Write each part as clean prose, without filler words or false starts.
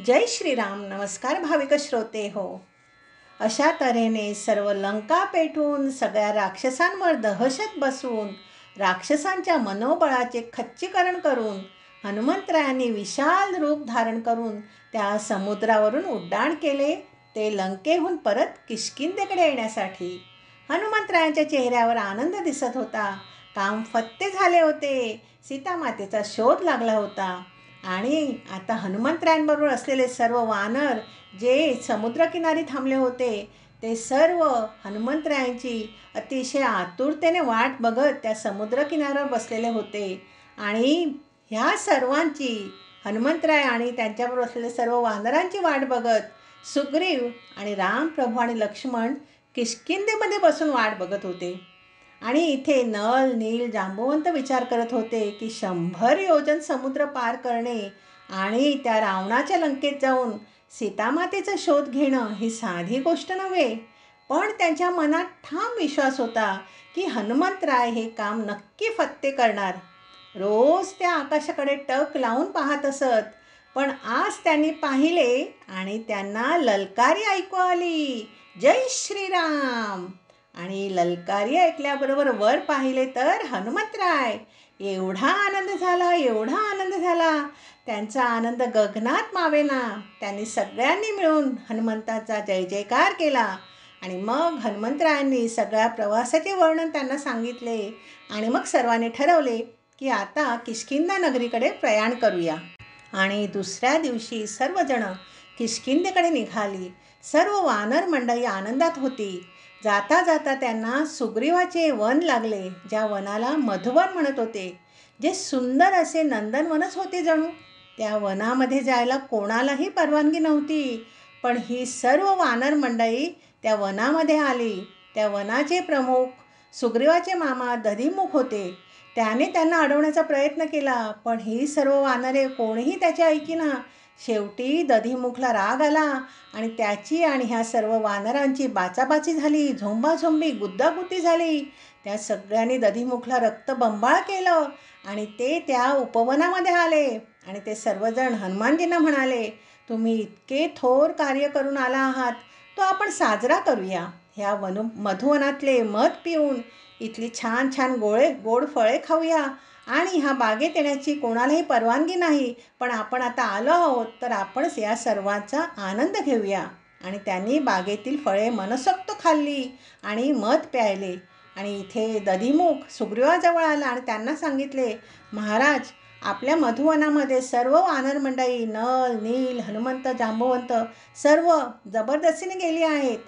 जय श्रीराम. नमस्कार भाविक श्रोते हो. अशा तऱ्हेने सर्व लंका पेटून सगळ्या राक्षसांवर दहशत बसवून राक्षसांच्या मनोबळाचे खच्चीकरण करून हनुमंतरायांनी विशाल रूप धारण करून त्या समुद्रावरून उड्डाण केले, ते लंकेहून परत किष्किंधेकडे येण्यासाठी. हनुमंतरायांच्या चेहऱ्यावर आनंद दिसत होता. काम फत्ते झाले होते. सीतामातेचा शोध लागला होता आणि आता हनुमंतरायांबरोबर असलेले सर्व वानर जे समुद्रकिनारी थांबले होते ते सर्व हनुमंतरायांची अतिशय आतुरतेने वाट बघत त्या समुद्रकिनाऱ्यावर बसलेले होते. आणि ह्या सर्वांची हनुमंतराय आणि त्यांच्याबरोबर असलेले सर्व वानरांची वाट बघत सुग्रीव आणि राम प्रभू आणि लक्ष्मण किष्किंधेमध्ये बसून वाट बघत होते. आणि इथे नल नील जांबुवंत विचार करत होते की 100 योजन समुद्र पार करणे आणि त्या रावणाच्या लंकेत जाऊन सीतामातेचा शोध घेणं ही साधी गोष्ट नव्हे. पण त्यांच्या मनात ठाम विश्वास होता की हनुमंतराय हे काम नक्की फत्ते करणार. रोज त्या आकाशाकडे टक लावून पाहत असत. पण आज त्यांनी पाहिले आणि त्यांना ललकारी ऐकू आली, जय श्रीराम. आणि ललकारी ऐकल्याबरोबर वर पाहिले तर हनुमंतराय. एवढा आनंद झाला. त्यांचा आनंद गगनात मावेना. त्यांनी सगळ्यांनी मिळून हनुमंताचा जय जयकार केला. आणि मग हनुमंतरायांनी सगळ्या प्रवासाचे वर्णन त्यांना सांगितले. आणि मग सर्वांनी ठरवले की आता किष्किंधा नगरीकडे प्रयाण करूया. आणि दुसऱ्या दिवशी सर्वजण किष्किंधेकडे निघाली. सर्व वानर मंडळी आनंदात होती. जाता जाता त्यांना सुग्रीवाचे वन लागले, ज्या वनाला मधुवन म्हणत होते, जे सुंदर असे नंदनवनच होते जणू. त्या वनामध्ये जायला कोणालाही परवानगी नव्हती. पण ही सर्व वानर मंडळी त्या वनामध्ये आली. त्या वनाचे प्रमुख सुग्रीवाचे मामा दधिमुख होते. त्याने त्यांना अडवण्याचा प्रयत्न केला, पण ही सर्व वानरे कोणीही त्याची ऐकीना. शेवटी दधिमुखला राग आला आणि त्याची आणि ह्या सर्व वानरांची बाचाबाची झाली, झोंबाझोंबी, गुद्दागुद्दी झाली. त्या सगळ्यांनी दधिमुखला रक्तबंबाळ केलं आणि ते त्या उपवनामध्ये आले. आणि ते सर्वजण हनुमानजींना म्हणाले, तुम्ही इतके थोर कार्य करून आला आहात, तो आपण साजरा करूया. ह्या मधुवनातले मध पिऊन इथली छान छान गोड फळे खाऊया. आणि ह्या बागेत येण्याची कोणालाही परवानगी नाही, पण आपण आता आलो आहोत तर आपण या सर्वांचा आनंद घेऊया. आणि त्यांनी बागेतील फळे मनसोक्त खाल्ली आणि मध प्यायले. आणि इथे दधिमुख सुग्रीवाजवळ आला आणि त्यांना सांगितले, महाराज, आपल्या मधुवनामध्ये सर्व वानर मंडळी नल नील हनुमंत जांबुवंत सर्व जबरदस्तीने गेली आहेत.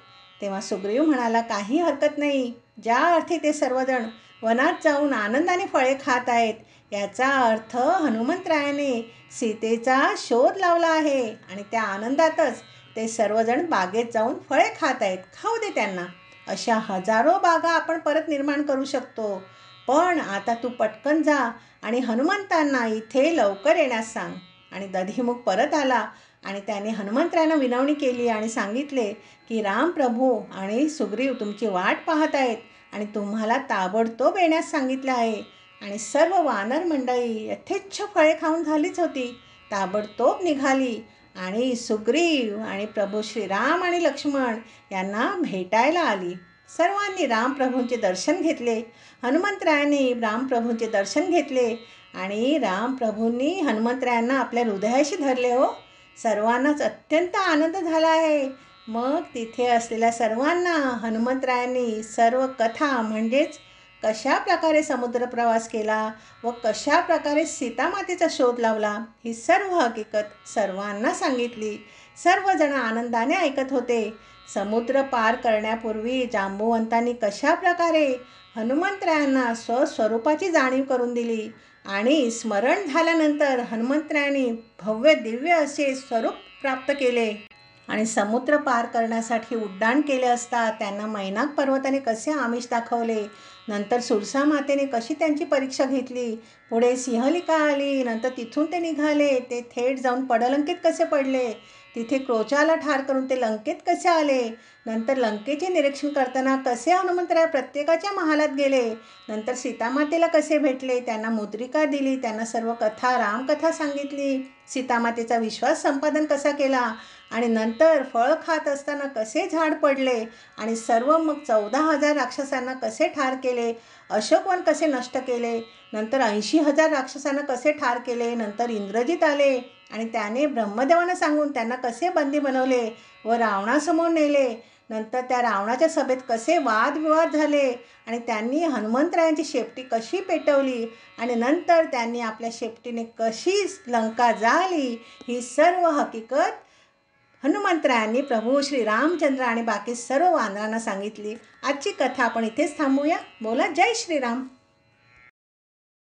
तेव्हा सुग्रीव म्हणाला, काही हरकत नाही. ज्या अर्थी ते सर्वजण वनात जाऊन आनंदाने फळे खात आहेत, याचा अर्थ हनुमंतरायाने सीतेचा शोध लावला आहे आणि त्या आनंदातच ते सर्वजण बागेत जाऊन फळे खात आहेत. खाऊ दे त्यांना. अशा हजारो बागा आपण परत निर्माण करू शकतो. पण आता तू पटकन जा आणि हनुमंतांना इथे लवकर येण्यास सांग. आणि दधिमुख परत आला आणि त्याने हनुमंतरायांना विनवणी केली आणि सांगितले की रामप्रभू आणि सुग्रीव तुमची वाट पाहत आहेत आणि तुम्हाला ताबडतोब येण्यास सांगितले आहे. आणि सर्व वानर मंडळी यथेच्छ फळे खाऊन झालीच होती. ताबडतोब निघाली आणि सुग्रीव आणि प्रभू श्रीराम आणि लक्ष्मण यांना भेटायला आली. सर्वांनी रामप्रभूंचे दर्शन घेतले. हनुमंतरायांनी रामप्रभूंचे दर्शन घेतले आणि रामप्रभूंनी हनुमंतरायांना आपल्या हृदयाशी धरले. हो, सर्वांनाच अत्यंत आनंद झाला आहे. मग तिथे असलेल्या सर्वांना हनुमंतरायांनी सर्व कथा, म्हणजेच कशा प्रकारे समुद्र प्रवास केला व कशा प्रकारे सीतामातेचा शोध लावला, ही सर्व हकीकत सर्वांना सांगितली. सर्वजण आनंदाने ऐकत होते. समुद्र पार करण्यापूर्वी जांबुवंतांनी कशा प्रकारे हनुमंतरायांना स्वस्वरूपाची जाणीव करून दिली आणि स्मरण झाल्यानंतर हनुमंतरायांनी भव्य दिव्य असे स्वरूप प्राप्त केले. आणि समुद्र पार करण्यासाठी उड्डाण केले असता त्यांना मैनाक पर्वताने कसे आमिष दाखवले नंतर सुरसा मातेने कशी त्यांची परीक्षा घेतली. पुढे सिंहलिका आली. नंतर तिथून ते निघाले. ते थेट जाऊन पडलंकेत कसे पडले, तिथे क्रोचाला ठार करून ते लंकेत कसे आले, नंतर लंकेचे निरीक्षण करताना कसे हनुमंतराय प्रत्येकाच्या महालात गेले, नंतर सीतामातेला कसे भेटले, त्यांना मुद्रिका दिली, त्यांना सर्व कथा रामकथा सांगितली, सीतामातेचा विश्वास संपादन कसा केला, आणि नंतर फळ खात असताना कसे झाड पडले, आणि सर्व मग 14,000 राक्षसांना कसे ठार केले, अशोकवन कसे नष्ट केले, नंतर 80,000 राक्षसांना कसे ठार केले, नंतर इंद्रजित आले आणि त्याने ब्रह्मदेवांना सांगून त्यांना कसे बंदी बनवले व रावणासमोर नेले, नंतर त्या रावणाच्या सभेत कसे वादविवाद झाले आणि त्यांनी हनुमंतरायांची शेपटी कशी पेटवली आणि नंतर त्यांनी आपल्या शेपटीने कशी लंका जाळली, ही सर्व हकीकत हनुमंतरायांनी प्रभू श्री रामचंद्र आणि बाकी सर्व वानरांना सांगितली. आजची कथा आपण इथेच थांबूया. बोला जय श्रीराम.